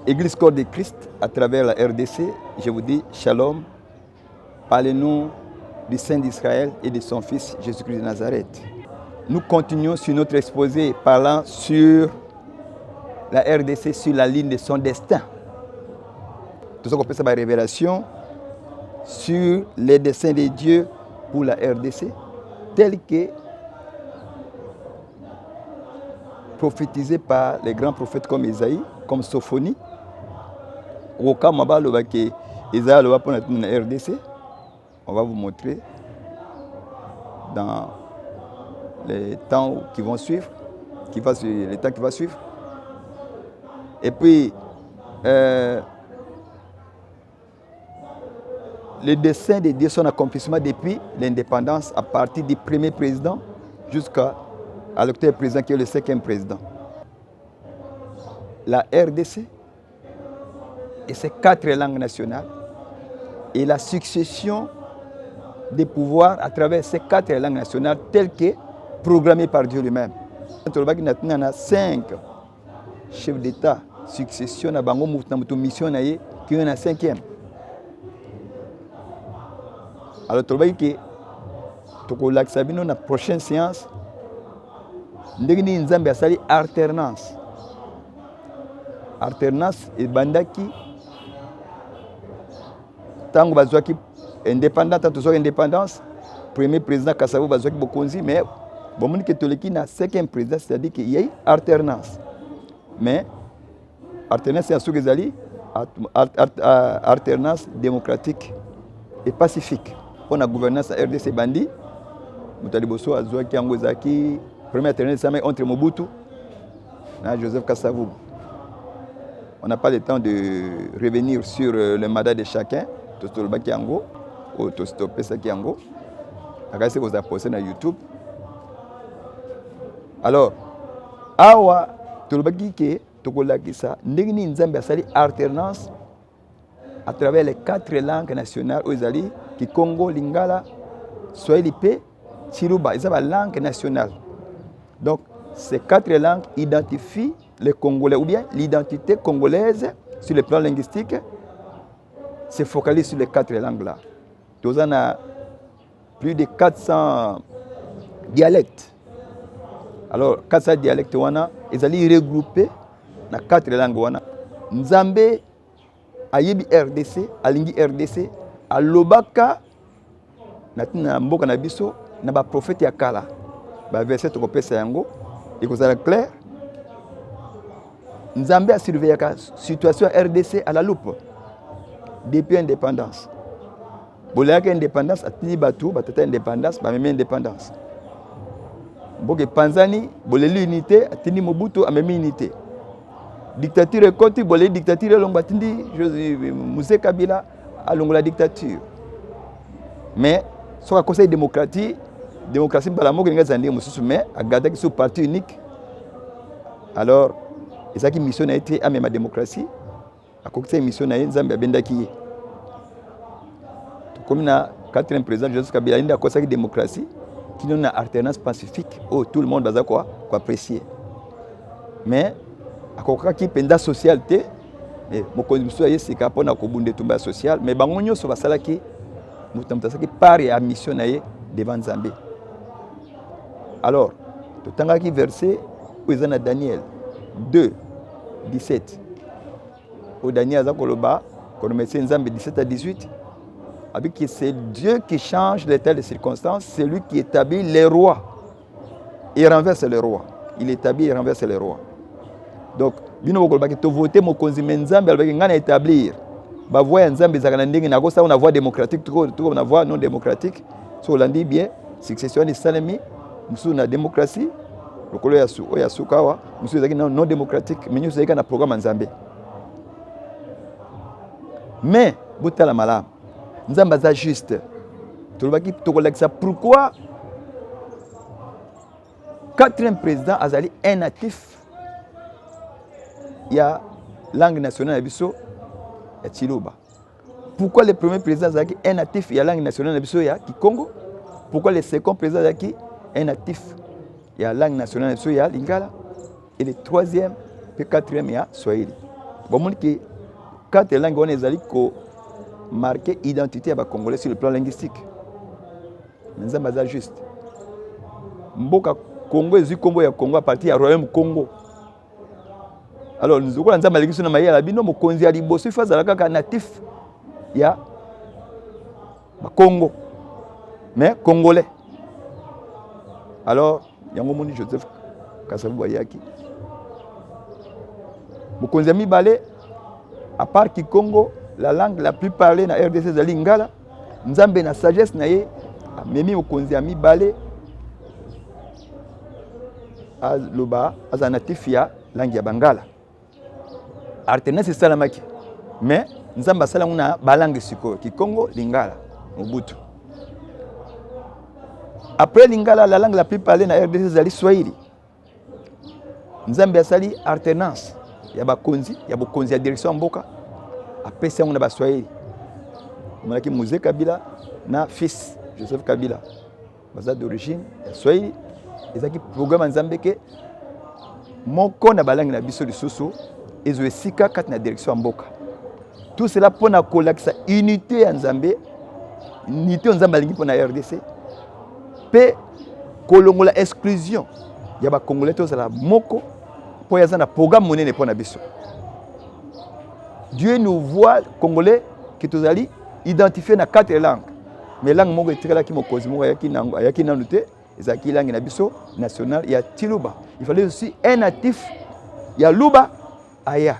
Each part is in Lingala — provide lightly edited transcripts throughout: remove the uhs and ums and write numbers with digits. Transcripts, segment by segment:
Église Corps de Christ à travers la RDC, je vous dis Shalom, parlez-nous du Saint d'Israël et de son Fils Jésus-Christ de Nazareth. Nous continuons sur notre exposé parlant sur la RDC, sur la ligne de son destin. Tout ça qu'on peut savoir révélation sur les desseins de Dieu pour la RDC, tel que prophétisé par les grands prophètes comme Isaïe, comme Sophonie. On va vous montrer dans les temps qui vont suivre, les temps qui vont suivre. Et puis, le dessein de Dieu, son accomplissement depuis l'indépendance à partir du premier président jusqu'à l'actuel président qui est le 5e président. La RDC et ses 4 langues nationales et la succession des pouvoirs à travers ces 4 langues nationales telles que programmées par Dieu lui-même. Il y a 5 chefs d'État, succession, mission qui est la 5e. Alors, tu vois que dans la prochaine séance, nous avons une alternance. Alternance et bandaki. Tant que vous êtes indépendant, tant que vous êtes indépendance, premier président Kassavou va être Bokonzi, mais bon, on dit que le 5e président, c'est-à-dire qu'il y a une alternance. Mais alternance, c'est alternance démocratique et pacifique. On a gouvernance à RDC Bandi, Moutaliboso, Azouaki, Angozaki, première alternance entre Mobutu et Joseph Kassavou. On n'a pas le temps de revenir sur le mandat de chacun. Tostolba Kiango, ou Tostopesa Kiango. Regardez ce que vous avez posté sur YouTube. Alors, Awa, Tolbaki Ke, Tokolakisa, Ndegni Nzambe Asali alternance à travers les 4 langues nationales aux alliés qui Congo, Lingala, Swahili, Chiluba, ils ont la langue nationale. Donc, ces 4 langues identifient les Congolais, ou bien l'identité congolaise sur le plan linguistique se focalise sur les 4 langues-là. Nous avons plus de 400 dialectes. Alors, 400 dialectes, ils sont regroupés dans 4 langues. Nzambe, Ayebi RDC, Alingi RDC, Alobaka, na mboka na biso, na ba prophète yakala. Ba verset to kopesa yango, et que ça clair. Nzambe a surveillé la situation RDC à la loupe depuis l'indépendance. Si il y a indépendance, il y a indépendance, il y a indépendance. Si il y a Panzani, il y a l'unité, il y a Mobutu, il y a unité. Dictature est contre, il y a dictature, il y a Moussé Kabila, il y a la dictature. Mais, sur le conseil démocratique, la démocratie, il y a un parti unique. Alors, et ça qui mission a été à même la démocratie, à côté de mission a été Zambia Bendaki. Comme la 4e président Joseph Kabila, il y a une démocratie qui a une alternance pacifique où tout le monde va apprécier. Mais à côté qui penda socialité, mon condition est c'est qu'on a une tomba sociale, mais bangonyo sur la salle qui nous part à mission devant Zambie. Alors, tout le temps qui verset où ils ont Daniel 2, 17. Au Daniel Zakoloba, quand on met Nzambe 17 à 18, avec que c'est Dieu qui change l'état des circonstances, c'est lui qui établit les rois. Il renverse les rois. Il établit et renverse les rois. Donc, bino ko ba to voter mo konzime Nzambe albaki ngana établir. Ba voix Nzambe zakana ndenge na ko sa on a voix démocratique tout on a voix non démocratique. So on dit bien succession de Salemi, nous na démocratie. Le colo ya sukawa, nous non démocratique, mais nous avons un programme Nzambe. Mais, botala malam, Nzambe est juste. Pourquoi 4e président Azali un natif? Il y a langue nationale Abisso et Chiluba. Pourquoi le premier président Azali un natif? Il y a langue nationale Abisso et Congo. Pourquoi le second président Azali un natif? Il y a la langue nationale, il y a Lingala. Et le 3e et 4e, il y a Swahili. bomoni que quatre langues on ezali ko marquer identité ya congolais sur le plan linguistique. Nzambe aza juste. Mboka Congo ezui Congo ya Congo à partir ya Royaume Congo. Alors nous avons nzambe aliki sona mayela bino mokonzi ya liboso ifazala kaka natif ya Congo. Mais congolais. Alors yango moni Joseph Kasavubu ayaki. Mokonzi ya mibale à part ki Congo, la langue la plus parlée na RDC zali Lingala. Nzambe na sagesse na ye memi mokonzi ya mibale aloba aza natif ya langue ya Bangala. Alternance salamaki. Mais nzambe asala na balangue sikoyo ki Congo Lingala Mobutu. Après Lingala, la langue la plus parlée na RDC zali Swahili. Nzambe asali alternance ya bakonzi ya bokonzi ya direction mboka apesa ngo na Baswahili. Monaki Mzee Kabila na fils Joseph Kabila baza d'origine ya Swahili. Ezaki programme nzambe ke moko na balangi na biso lisusu ezo esika kati na direction mboka. Tout cela pona kolakisa unité ya nzambe, unité nzambe alingi pona RDC. Pe kolongola exclusion ya ba congolais to sala moko po ya zana programme monene pona biso. Dieu nous voit congolais qui tozali identifié na quatre langues. Mais langue moko etikala ki mokozi moko ayaki nanu te ezaki langue na biso nationale ya Tiluba. Il fallait aussi un natif ya Luba aya.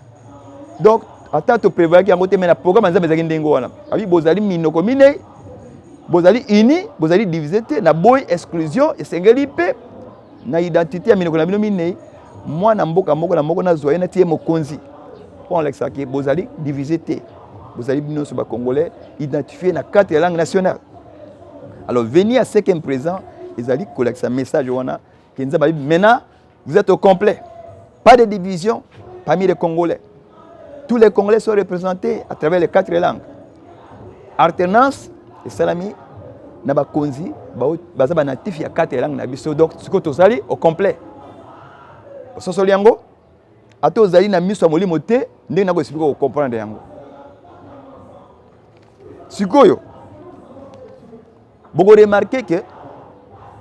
Donc ata to prévoir ki ngote mena programme nzambe ezaki ndengo wana. Abi bozali minoko minei bozali uni, bozali divisé te na boy exclusion esengeli pe na identité ya minoko na bino minei mwana mboka moko na moko na zoye na tie mokonzi. On l'exaki bozali divisé te. Bozali bino so ba congolais identifié na quatre langues nationales. Alors venir à ce qu'un présent ezali collecte message wana que nzambe maintenant vous êtes au complet. Pas de division parmi les Congolais. Tous les Congolais sont représentés à travers les quatre langues. Alternance et salami na bakonzi baza ba natif ya quatre langues na biso donc ce que tozali au complet. Soso liango ato zali na miso molimo te ndenge na ko expliquer ko comprendre yango. Sikoyo beaucoup remarqué que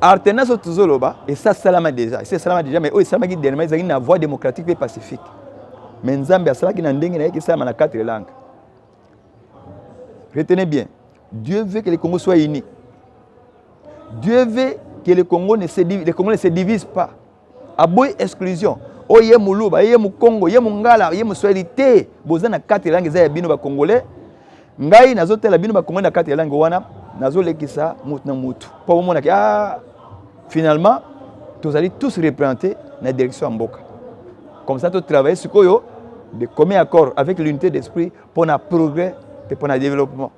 alternance tuzoloba et ça salama déjà c'est salama déjà mais salama qui dernièrement ils ont une voie démocratique et pacifique. Mais nzambe asala ki na ndenge na yeki salama na quatre langues. Retenez bien, Dieu veut que le Congo soit uni. Dieu veut que le Congo ne se divise pas. Aboy exclusion. O ye muluba, ye mu Congo, ye mu Ngala, ye mu Swahili te. Bozana quatre langues za bino ba Congolais. Ngai nazotela bino ba Congolais na quatre langues wana nazolekisa mutu na mutu. Po mona ki finalement tous allez tous représentés dans la direction en Mboka. Comme ça tu travailles sur koyo de commun accord avec l'unité d'esprit pour un progrès et pour un développement.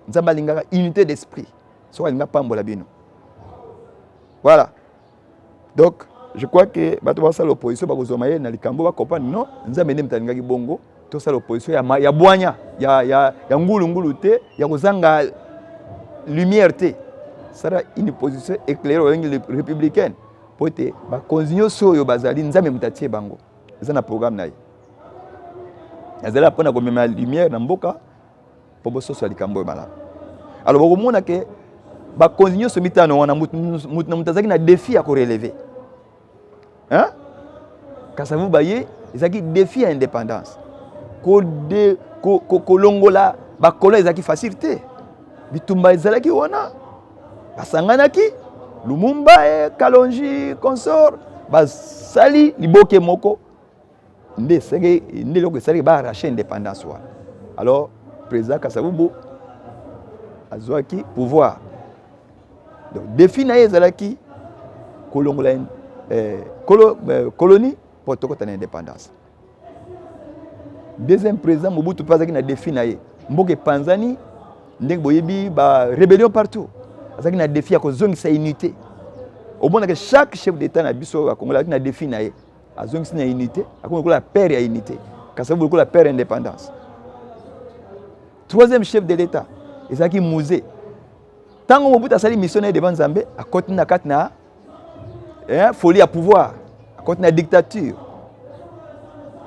Nzamba lingaka unité d'esprit. Soit linga pambola bino. Voilà. Donc je crois que bato ba sala opposition ba kozomaye na likambo ba comprendre non nzambe ndem talingaki bongo to sala opposition ya bwanya ya ngulu te ya kozanga lumière te. Sera une position éclairée républicaine pour être ba konzinyo soyo bazali nzambe mutatie bango. C'est un programme naï. Azala pona ko mema lumière na mboka pour boso so likambo mala. Alors boko mona ke ba konzinyo so mitano wana mutazaki na défi à ko relever. Hein? Kasavubu baye ezaki défi à indépendance. Ko longola ba kolo ezaki facilité. Bitumba ezalaki wana. Basanganaki Lumumba et Kalonji consort basali liboke moko nde sege nde loko sali ba arracher indépendance wa. Alors président Kasavubu azwaki pouvoir. Donc défi na ezalaki kolongola colonie pour tokota na indépendance. Deuxième président Mobutu pazaki na défi na ye. Mboke Panzani ndenge boyebi ba rébellion partout. Azaki na défi à kozongisa unité. Au moins que chaque chef d'état na biso a Congo na défi na ye. Azongisa na unité, akomo la paix et unité. Kasavubu la paix et indépendance. Troisième chef de l'état, ezaki Musée. Tango Mobutu asali missionnaire devant Nzambe, a côté na katna folie à pouvoir, a côté na dictature.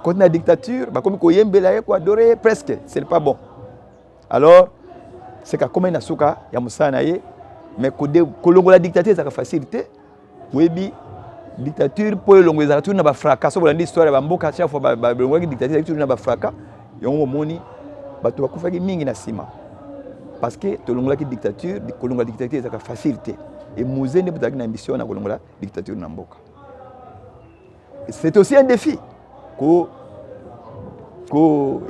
Quand la dictature, comme Koyembela quoi adorer presque, c'est pas bon. Alors, c'est comme une asuka, ya musana ye, mais kolongo la dictature ça facilité. Webi dictature pour longo za tout na ba fracas, so bolandi histoire ba mboka chaque fois ba longo dictature tout na ba fracas, yo moni bato bakufaki mingi na sima. Parce que tolongo la dictature, kolongo la dictature ça facilité. Et musée ne peut une ambition na kolongo la dictature na mboka. C'est aussi un défi.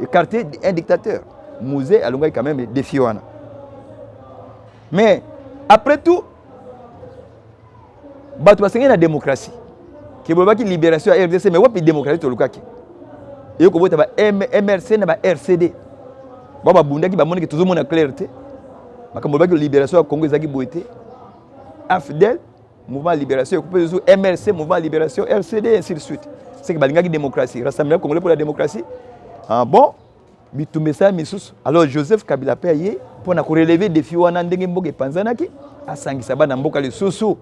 Écarter un dictateur. Musée a quand même des défis. Mais après tout, il y a la démocratie. Qui est la libération à RDC, mais il y a la démocratie. Il y a MRC et RCD. Il y a la clarté. Il y a la libération au Congo. AFDEL, mouvement de libération, MRC, mouvement de libération, RCD, et ainsi de suite. C'est que la démocratie. Rassemblement congolais pour la démocratie. Bon, alors Joseph Kabila payé pour relever des défis wana ndenge mboka panzanaki asangisa bana mboka le susu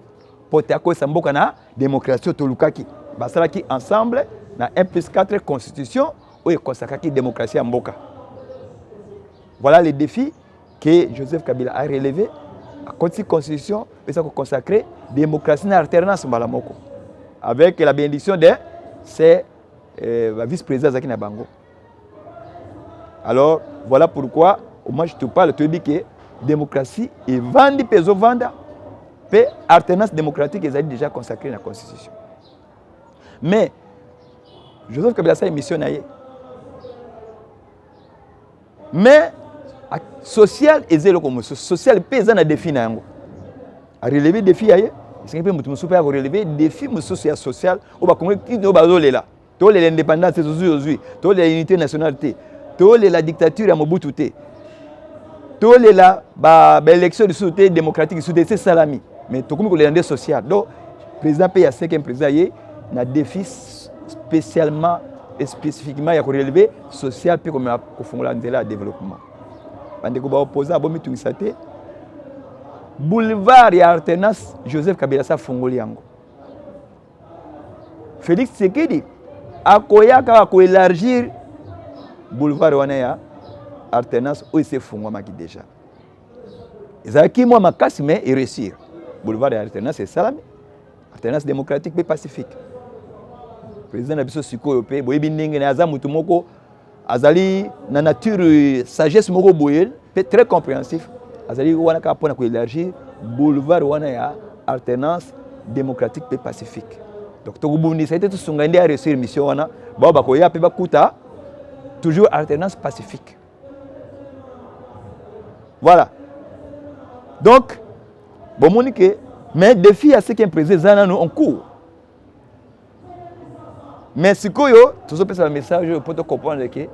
pour te akosa mboka na démocratie tolukaki basalaki ensemble na 1+4 constitution ou consacraki démocratie à mboka. Voilà les défis que Joseph Kabila a relevé à cette constitution et ça consacrer démocratie na alternance malamoko avec la bénédiction de ses vice-présidents Zaki Bango. Alors, voilà pourquoi, moi je te parle, tu dis que démocratie est vendue, peso venda, et alternance démocratique est déjà consacrée dans la Constitution. Mais, Joseph Kabila a une mission. Mais, social et zéro comme social, paysan a défi. A relever des défis, c'est un peu de relever des défis social, ou pas comme qui nous basons là. Tous les indépendances, tous les unités nationalité. Tous les la dictature à Mobutu té. Tous les la élection de société démocratique de c'est salami. Mais tout comme les social. Donc président pays a 5e président y a défi spécialement et spécifiquement il y a relevé social puis comme au fond la développement. Bande ko ba opposant bo mitungisate. Boulevard et alternance Joseph Kabila sa fongoli yango. Félix Tshisekedi akoyaka ko élargir boulevard wana ya alternance où il s'est fondé déjà. Ils ont qui moi ma casse mais et réussir. Boulevard et alternance c'est ça, alternance démocratique et pacifique. Président na biso sikoyo pe boyebi ndenge na aza mutu moko azali na nature sagesse moko boyel pe très compréhensif. Azali wana ka pona ko élargir boulevard wana ya alternance démocratique et pacifique. Donc to bundi ça a été tout sungandi à réussir mission wana ba ba ko ya pe ba kuta toujours alternance pacifique. Voilà. Donc, bon, Monique, mais défi à ce qui est président en cours. Mais ce que yo, tout ça c'est un message pour te comprendre que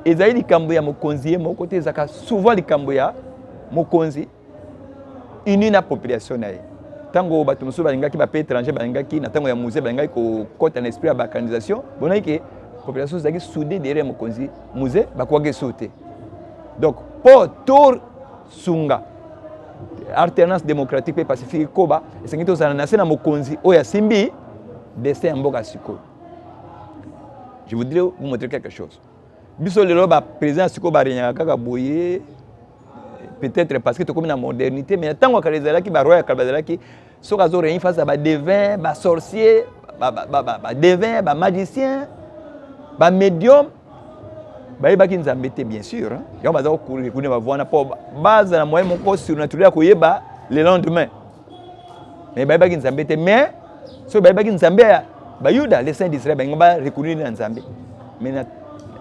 Ezaï di Kamboya mon conseiller, mon côté Zaka souvent di Kamboya mon conseiller uni na population naïe. Tango bato musu balinga ki ba pe étranger balinga ki na tango ya musée balinga ko côté en esprit à ba canalisation, bonai que population zaki soudé derrière mon conseiller musée ba kwa ge sauter. Donc pour tour sunga alternance démocratique et pacifique koba esengi to sana na mokonzi oya simbi destin mboka siko. Je voudrais vous montrer quelque chose. Biso lelo ba président siko ba renyaka kaka boye peut-être parce que to comme na modernité mais tant que les alaki ba roya kalbazalaki soka zo rein face à ba devin ba sorcier ba devin ba magicien ba médium ba ba kinzambe te bien sûr hein yo baza ko courir ba voir na po base na moyen mon corps surnaturel ko yeba le lendemain mais ba kinzambe te mais so ba kinzambe ba Yuda les saints d'Israël ba reconnaître na Nzambe mais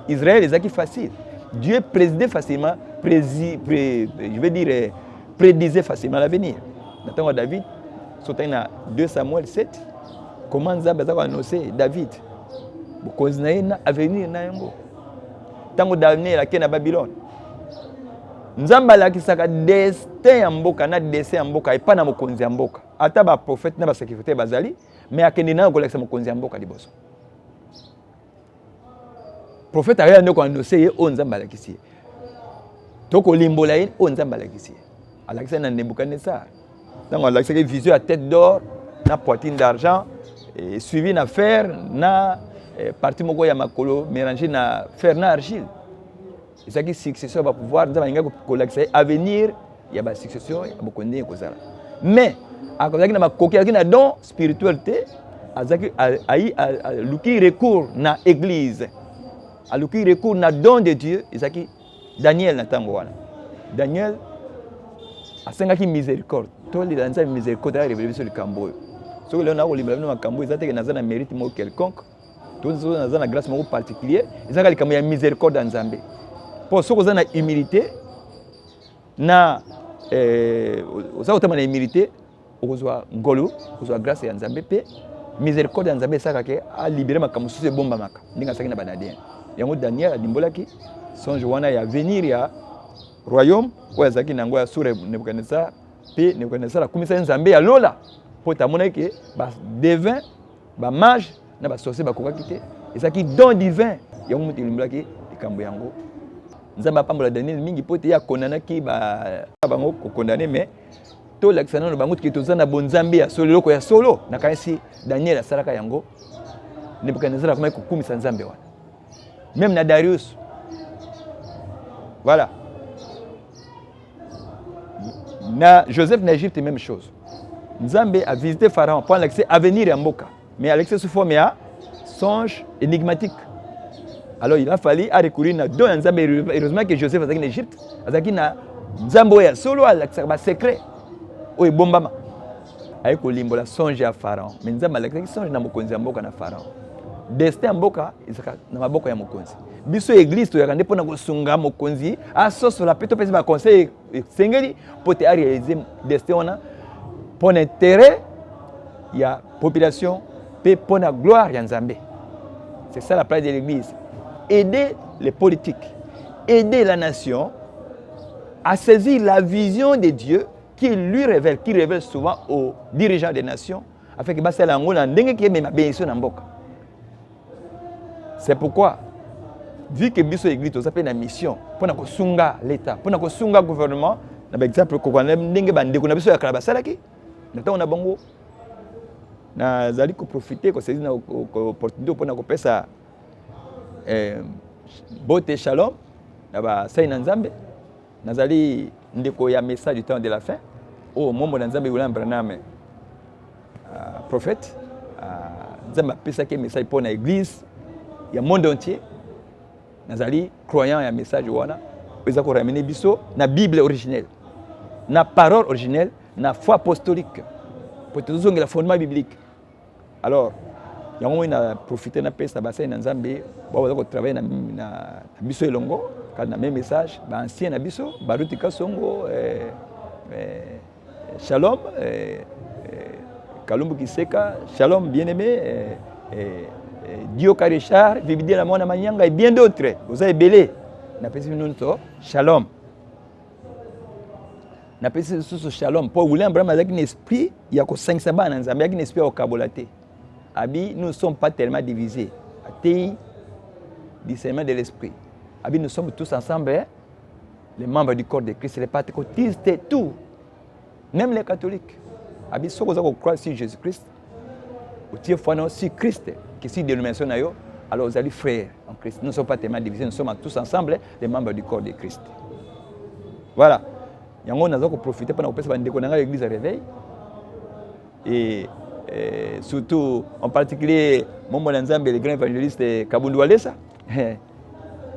Israël est facile. Dieu présidait facilement, je veux dire, prédisait facilement l'avenir. Dans David, surtout dans 2 Samuel 7, comment Nzambe a annoncé David. Parce qu'il y a un avenir. Tant Daniel a été à Babylone. Nzambe a un destin en Mboka, un destin en Mboka, et pas dans le Mboka. Ata ba prophète na ba sécurité bazali, mais a kende na ko lekisa mokonzi Mboka liboso. Prophète a rien de annoncé on Nzambe alakisi. Toko limbola yin on Nzambe alakisi. Alakisa na Nebuchadnezzar. Donc alakisa une vision à tête d'or, na poitrine d'argent et suivi na fer, na parti moko ya makolo mélangé na fer na argile. Et ça qui succession va pouvoir nous avons kolakisa avenir ya ba succession ya bokonde kozala. Mais akozaki na makoki azaki na don spiritualité azaki a luki recours na église. A luki recours na don de Dieu ezaki Daniel na tango wana. Daniel asengaki miséricorde. To li danza miséricorde ya révéler sur le cambo. Ce que l'on a au libre na cambo ezate que nazana mérite mo quelconque. To nazana grâce mo particulier, ezaka le cambo ya miséricorde en Nzambe. Pour ce que na humilité na oza otama na humilité okozwa ngolo, okozwa grâce ya Nzambe pe miséricorde ya Nzambe saka ke a libérer makambo sous bomba maka. Ndinga saki na banadien. Yango Daniel adimbolaki songe wana ya venir ya royaume oyo azalaki nango ya sura Nebuchadnezzar pe Nebuchadnezzar akumisa Nzambe ya lola po tamona ke ba devin ba mage na ba sorcier bakokaki te ezalaki don divin yango mutu elimbolaki likambo yango Nzambe apambola Daniel mingi po te ya kondanaki ba bango kokondane mais to lakisana no bango ke toza na bonzambe ya solo loko ya solo na kanisi Daniel asalaka yango Nebuchadnezzar akomaki kokumisa Nzambe wana même na Darius. Voilà. Na Joseph na Égypte, même chose. Nzambe a visité Pharaon pour l'accès à venir à Mboka. Mais à l'accès sous forme de songe énigmatique. Alors il a fallu recourir à deux Nzambe. Heureusement que Joseph est en Égypte. Il a Nzambe solo à l'accès secret. Oui, bombama. Avec le songe à Pharaon. Mais Nzambe a l'accès songe na mokonzi Mboka na Pharaon. Destin Mboka ezaka na maboko ya mokonzi. Biso église to yakande pona kosunga mokonzi asoso la peto pesa ba conseil sengeli pote a réaliser destin ona pour intérêt ya population pe pona gloire ya Nzambe. C'est ça la place de l'église. Aider les politiques, aider la nation à saisir la vision de Dieu qui révèle souvent aux dirigeants des nations afin que basa la ngona ndenge ki mema bénédiction na mboka. C'est pourquoi, vu que biso église ça fait une mission pour na kosunga l'état, pour na kosunga gouvernement, na exemple ko kwa ndenge bande ko na biso ya kala basalaki, na ta on a bango na zali ko profiter ko saisir na opportunité pour na ko pesa beauté shalom na ba sai na Nzambe, na zali ndeko ya message du temps de la fin. Oh mombo na Nzambe William Branham prophète Nzambe pesa ke message pour na église il y a monde entier nazali croyant ya message wana pesa ko ramener biso na Bible originelle na parole originelle na foi apostolique pour tout zonga la fondement biblique. Alors yango ina profiter na pesa basa na Nzambe ba ko travailler na biso elongo kana même message ba ancien na biso baruti kasongo shalom Kalumbu Kiseka shalom bien-aimé Dio Richard, Vividi la Mona Manyanga et bien d'autres. Vous avez belé. N'appelez nous shalom. N'appelez ce shalom. Pour William Branham avec un esprit, il y a que 500 ans dans avec un esprit au cabolaté. Abi, nous ne sommes pas tellement divisés. Atei, discernement de l'esprit. Abi, nous sommes tous ensemble, les membres du corps de Christ, les pentecôtistes, tout. Même les catholiques. Abi, ceux qui croient sur Jésus-Christ, ou tiers foi sur Christ. Que si dénomination na yo, alors vous allez frères en Christ. Nous ne sommes pas tellement divisés, nous sommes tous ensemble les membres du corps de Christ. Voilà. Yango nous avons profité pour nous passer par l'église à réveil. Et surtout, en particulier, mon Nzambe, le grand évangéliste Kabundu Walesa.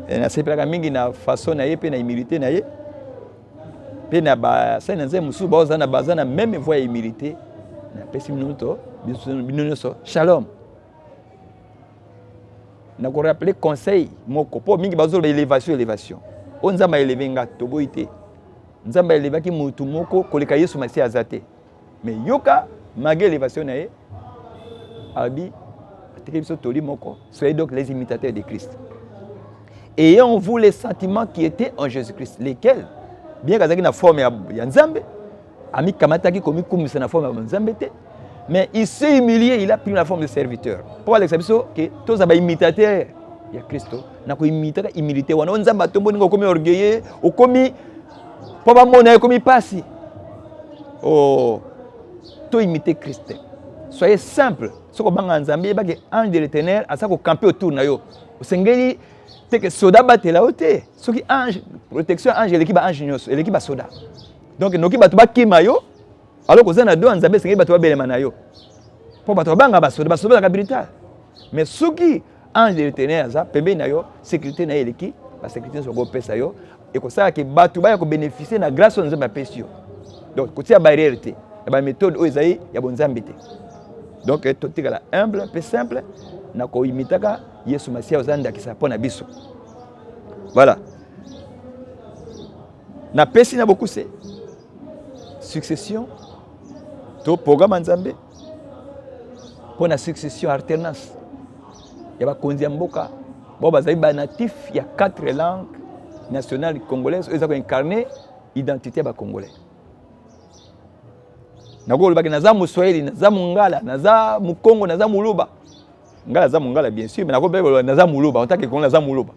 Na sepela mingi na façon na ye pe na humilité na ye. Pe na ba sa na nzembe musu ba ozana bazana même voie humilité. Na pesi minuto, biso shalom. Na ko rappeler conseil moko po mingi bazo élévation o Nzamba élever nga toboité Nzamba élevaki mutu moko koleka Yesu masi azate mais yoka malgré élévation na ye abi atelier toli moko soyez donc les imitateurs de Christ ayant vous les sentiments qui étaient en Jésus-Christ lesquels bien kazaki na forme ya Nzambe ami kamataki komi kumisa na forme ya Nzambe te. Mais il s'est humilié, il a pris la forme de serviteur. Pour l'exception que tous les imitateurs, il y a Christ, n'a pas imité, humilité. On a un bateau, on a comme orgueilleux, on comme pas mon comme passé. Oh, tout imiter Christ. soyez simple. Ce que banga nzambe ba que ange de l'Éternel a ça ko camper autour na yo. Osengeli te que soda bate la ote. Ce qui ange protection ange l'équipe ange nyos, l'équipe soda. Donc noki bato ba kima yo alors que ça na do nzambe sengeli bato ba belema na yo. Po bato banga ba soda la capitale. Mais ce qui ange de l'Éternel ça pembe na yo sécurité na l'équipe, la sécurité so go pesa yo et que ça que bato ba ko bénéficier na grâce au nzambe pesi yo. Donc côté ya barrière te, ya méthode o ezai ya bonzambe te. Donc, tout est humble, un peu simple. Na ko imitaka Yesu Masia ozanda kisapona biso. Voilà. Na pesi na beaucoup c'est succession. To programme nzambe. Pour la succession alternance. Ya ba konzi mboka. Bo bazali ba natif ya 4 langues nationales congolaises, ils ont incarné identité ba congolais. Nakolo baki naza Muswahili, naza Mungala, naza Mukongo, naza Muluba. Ngala naza Mungala bien sûr, mais nakolo baki naza Muluba, on t'a que naza Muluba.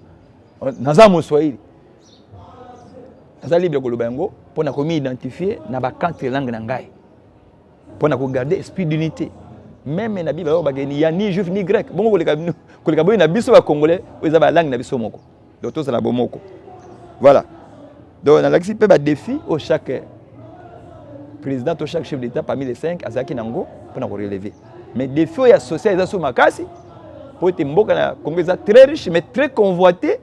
Naza Muswahili. Naza libre koloba yango pour na komi identifier na ba 4 langues na ngai. Pour na ko garder esprit d'unité. Même na Bible baki ni ya ni juif ni grec. Bongo koleka boyi na biso ba congolais, oza ba langue na biso moko. Donc to la bomoko. Voilà. Donc na l'axi pe ba défi au chaque président ou chaque chef d'État parmi les 5 azaki nango pour nous relever. Mais des défis associés à ça makasi pour être mboka na Congo très riche mais très convoité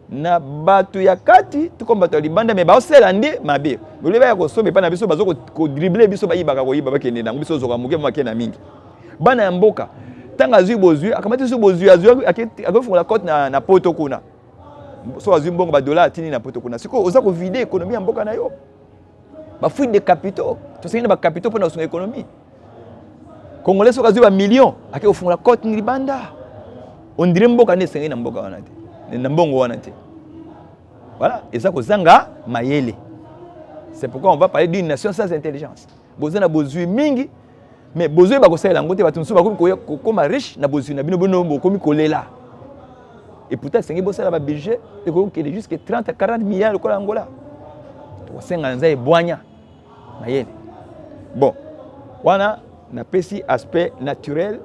na batu ya kati tout comme batu libanda mais ba oselande mabe. Bole ba ko so mais pas na biso bazo ko dribbler biso ba yibaka ko yibaka kende na biso zo ka muke make na mingi. Bana mboka tanga azui bozui akamati so bozui azui akofungula la côte na poto kuna. So azui mbongo ba dollar tini na poto kuna. Siko oza ko vider économie ya mboka na yo. Ba fuite de capitaux, tout ça ba capitaux pour notre économie. Congolais so kazi ba millions, ake ofungula côte ni libanda. On dirait mboka ne sengi na mboka wana te. Na mbongo wana te. Voilà, et ça ko zanga mayele. C'est pourquoi on va parler d'une nation sans intelligence. Bozana bozui mingi, mais bozui ba ko sala ngote ba tunsu ba ko koma riche na bozui na bino bono ko mi kolela. Et pourtant sengi bosala ba budget et ko kele jusqu'à 30 à 40 milliards ko Angola. To senga nza e boanya. Mayele. Bon, wana na pesi aspect naturel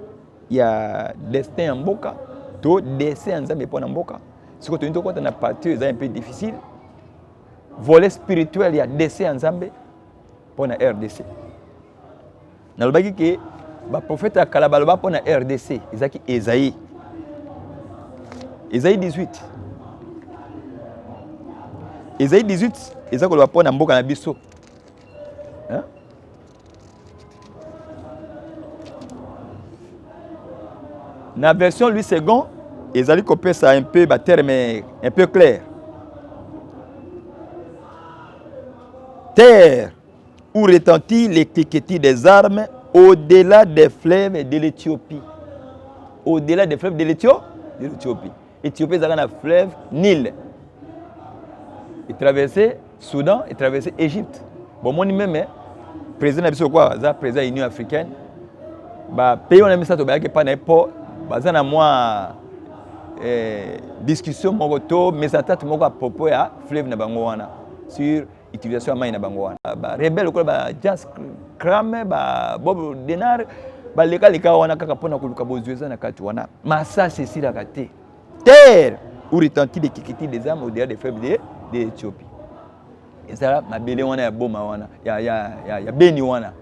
ya destin en mboka to destin nzambe pona mboka. Ce que tu dis quand on a parti c'est un peu difficile. Volet spirituel ya destin nzambe pona RDC. Na lobaki ke ba prophète Kalabaloba pona RDC, ezaki Esaïe. Esaïe 18. Esaïe 18, ezaki loba pona mboka na biso. Hein? La version Louis II, ils allaient copier ça un peu, terme un peu clair. Terre où retentit les cliquetis des armes au-delà des fleuves de l'Éthiopie. Au-delà des fleuves de l'Éthiopie. Éthiopie, c'est un fleuve Nil. Il traversait Soudan, il traversait Égypte. Bon, moi, même, président de la président de l'Union africaine, pays on a mis ça, pas n'importe bazana moi discussion moto mais attaque moko à propos ya fleuve na bango wana sur utilisation ya mai na bango wana ba rebelle ko ba just crame ba bob denar ba leka wana kaka pona kuluka bozweza na kati wana massa c'est la kate terre où retentit des kikiti des âmes au-delà des fleuves de l'Éthiopie et ça mabele wana ya boma wana ya beni wana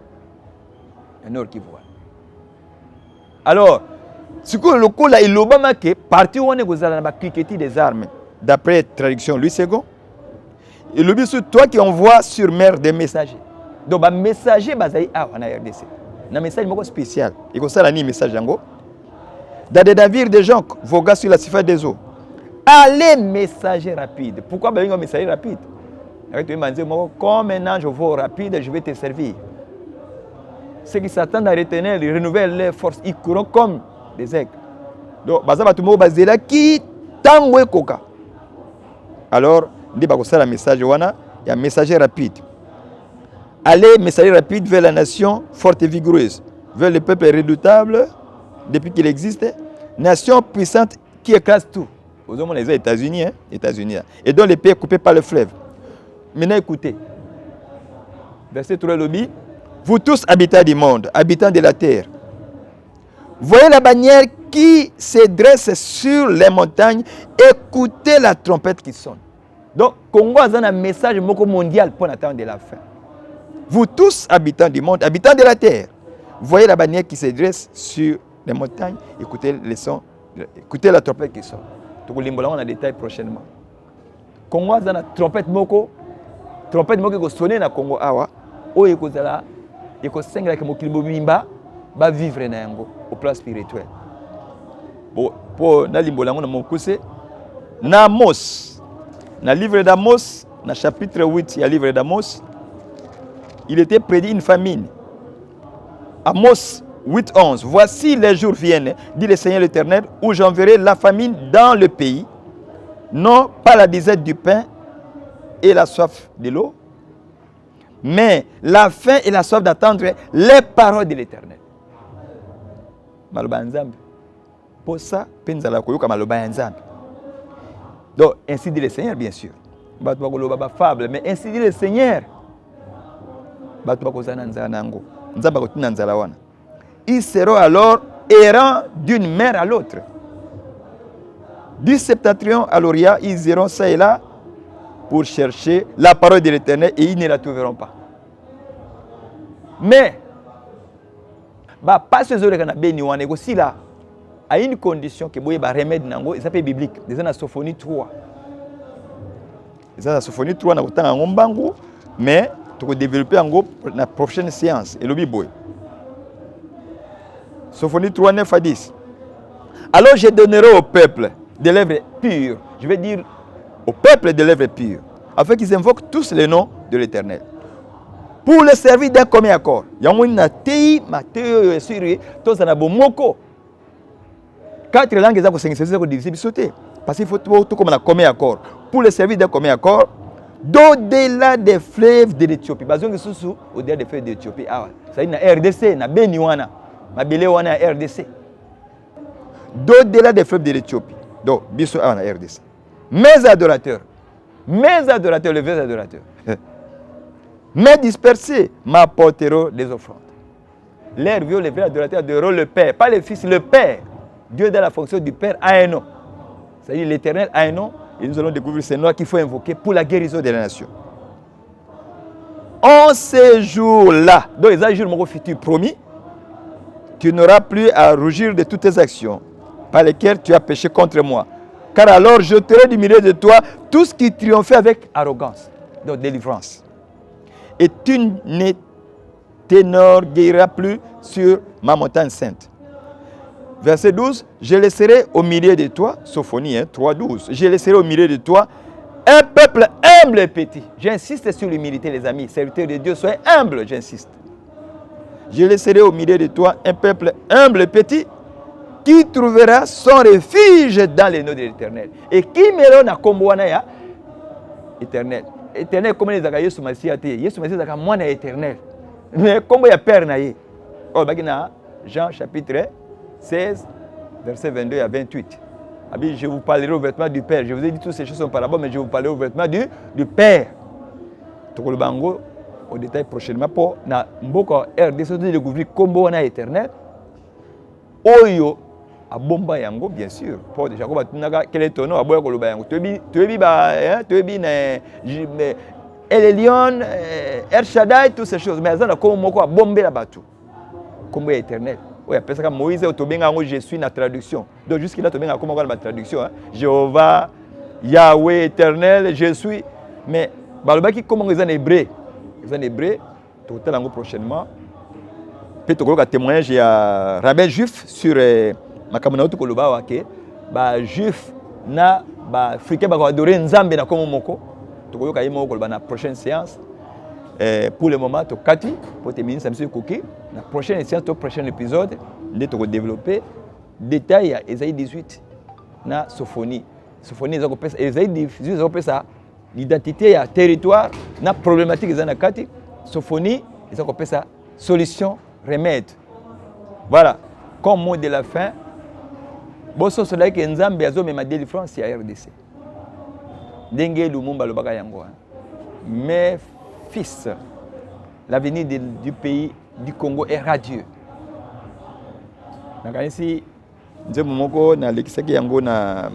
ya nord Kivu. Alors ce que le coup là il obama que parti où on est gozala na cliquetis des armes d'après traduction Louis II et le but c'est toi qui envoie sur mer des messagers donc ba messager bazai a na RDC na message moko spécial et comme ça la ni message yango dans des navires de gens voguant sur la surface des eaux allez messager rapide pourquoi ba un messager rapide avec toi manzi moko comme un ange vol rapide je vais te servir ceux qui s'attendent à retenir ils renouvellent leurs forces ils courent comme des aigles. Donc, baza batumo bazela ki tango ekoka. Alors, ndi bakosala message wana, il y a un messager rapide. Allez, messager rapide vers la nation forte et vigoureuse, vers le peuple redoutable depuis qu'il existe, nation puissante qui écrase tout. Aux hommes les États-Unis, États-Unis, et dont les pays est coupé par le fleuve. Maintenant, écoutez. Verset 3 lobby. Vous tous habitants du monde, habitants de la terre, Voyez la bannière qui se dresse sur les montagnes. Écoutez la trompette qui sonne. Donc, Congo a un message mondial pour attendre la fin. Vous tous, habitants du monde, habitants de la terre, voyez la bannière qui se dresse sur les montagnes. Écoutez les sons, écoutez la trompette qui sonne. Donc, on a des détails prochainement. Congo a une trompette qui va sonner dans Congo. Où il y a des gens qui vont vivre au plan spirituel. Pour na limbola ngona mokuse na Amos, na livre d'Amos, na chapitre 8 ya livre d'Amos, il était prédit une famine. Amos 8:11. Voici les jours viennent, dit le Seigneur l'Éternel, où j'enverrai la famine dans le pays, non pas la disette du pain et la soif de l'eau, mais la faim et la soif d'attendre les paroles de l'Éternel. Maloba nzambe. Pour ça, penzala koyoka maloba nzambe. Donc, ainsi dit le Seigneur, bien sûr. Batwa koloba fable, mais ainsi dit le Seigneur. Batwa kozana nzala nango. Nzamba kotina nzala wana. Ils seront alors errants d'une mer à l'autre. Du septentrion à l'Orient, ils iront ça et là pour chercher la parole de l'Éternel et ils ne la trouveront pas. Mais, pas ce jour qu'on a béni ou aussi là, à une condition que boye ba remède nango, il s'appelle biblique. Déjà dans Sophonie 3. Déjà dans Sophonie 3 na kotanga ngombangu, mais tu peux développer en gros la prochaine séance et le biboy. Sophonie 3 9 à 10. Alors je donnerai au peuple des lèvres pures. Je vais dire au peuple des lèvres pures, afin qu'ils invoquent tous les noms de l'Éternel. Pour le servir d'un commun accord. Yamuna tei mateo suri tous na bomoko. 4 langues za ko sengiseza ko diviser bisoté parce qu'il faut tout comme un commun accord. Pour le servir d'un commun accord d'au-delà des fleuves de l'Éthiopie. Bazongi susu au-delà des fleuves de l'Éthiopie. Ah, ça y na RDC na Beni wana. Mabele wana RDC. D'au-delà des fleuves de l'Éthiopie. Donc biso na RDC. Mes adorateurs, les vrais adorateurs. Mais dispersés m'apporteront des offrandes. L'air vieux, les vrais adorateurs adoreront le Père, pas le Fils, le Père. Dieu dans la fonction du Père a un nom. C'est-à-dire l'Éternel a un nom et nous allons découvrir ce nom qu'il faut invoquer pour la guérison des nations. En ces jours-là, donc les jours mon futur promis, tu n'auras plus à rougir de toutes tes actions par lesquelles tu as péché contre moi. Car alors je t'aurai du milieu de toi tout ce qui triomphait avec arrogance, donc délivrance. Et tu ne t'énorgueilliras plus sur ma montagne sainte. Verset 12, je laisserai au milieu de toi, Sophonie 3:12, je laisserai au milieu de toi un peuple humble et petit. J'insiste sur l'humilité, les amis, serviteurs de Dieu, soyez humbles, j'insiste. Je laisserai au milieu de toi un peuple humble et petit qui trouvera son refuge dans les noms de l'Éternel. Et qui me rend à Komboana éternel. Éternel, comme les Zaka Yesu Masia te, Yesu Masia Zaka moi éternel. Mais comme il y a père naïe. Oh, bagina Jean chapitre 16, verset 22 à 28. Je vous parlerai ouvertement du Père. Je vous ai dit toutes ces choses sont paraboles, mais je vous parlerai ouvertement du Père. Tout le bango au détail prochainement pour na mboko RDC de découvrir combo na éternel. Oyo a bomba yango bien sûr. Pour déjà ko batunaka quel est ton nom aboya ko loba yango. Toyebi ba toyebi na Elion, El Shaddai, toutes ces choses. Mais azana ko moko a bombé la batu. Combo éternel. Oui, après ça, Moïse je suis la traduction. Donc jusqu'à là, comment la traduction Jéhovah, Yahweh éternel, je suis. Mais comment ils sont hébreux? Ils sont hébreux, tout à l'heure prochainement. Peut-être que témoignage il y a rabbin juif sur ma communauté koloba que ba juif na ba africain ba adorer nzambe na comme moko. To ko ka yimo ko na prochaine séance. Pour le moment, Kati, pour terminer, ça me suit cookie. La prochaine séance, le prochain épisode, nous allons développer détail à Ésaïe 18, na Sophonie. Sophonie, Ésaïe 18, ça l'identité à territoire, na problématique de Kati. Sophonie, ils ont ça solution, remède. Voilà, comme mot de la fin, bosso cela que Nzambe azo mema délivrance à RDC. Dengue Lumumba le bagayango. Mais fils, l'avenir du pays du Congo est radieux. nakanisi nzembo moko na lekisaki yango na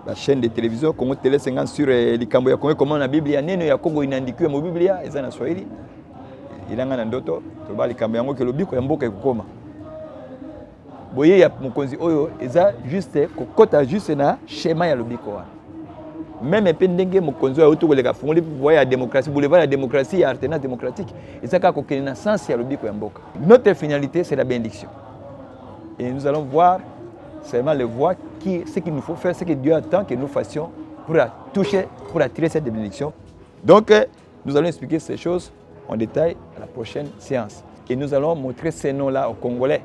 la chaîne de télévision Congo Télé 50 sur likambo ya Congo comment na Biblia neno ya Congo inaandikiwa mu Biblia eza na Swahili ilanga na ndoto to ba likambo yango ke lobiko ya mboka ekokoma boye ya mokonzi oyo eza juste kokota juste na schéma ya lobiko wa même pe ndenge mokonzi oyo to koleka fungoli pouvoir ya démocratie boulevard la démocratie ya alternance démocratique eza ka kokena na sens ya lobiko ya mboka. Notre finalité c'est la bénédiction et nous allons voir seulement le voir ce qu'il nous faut faire, ce que Dieu attend que nous fassions pour toucher, pour attirer cette bénédiction. Donc, nous allons expliquer ces choses en détail à la prochaine séance. Et nous allons montrer ces noms-là aux Congolais,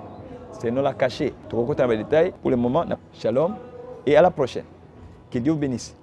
ces noms-là cachés. Tout le détail. Pour le moment, shalom et à la prochaine. Que Dieu vous bénisse.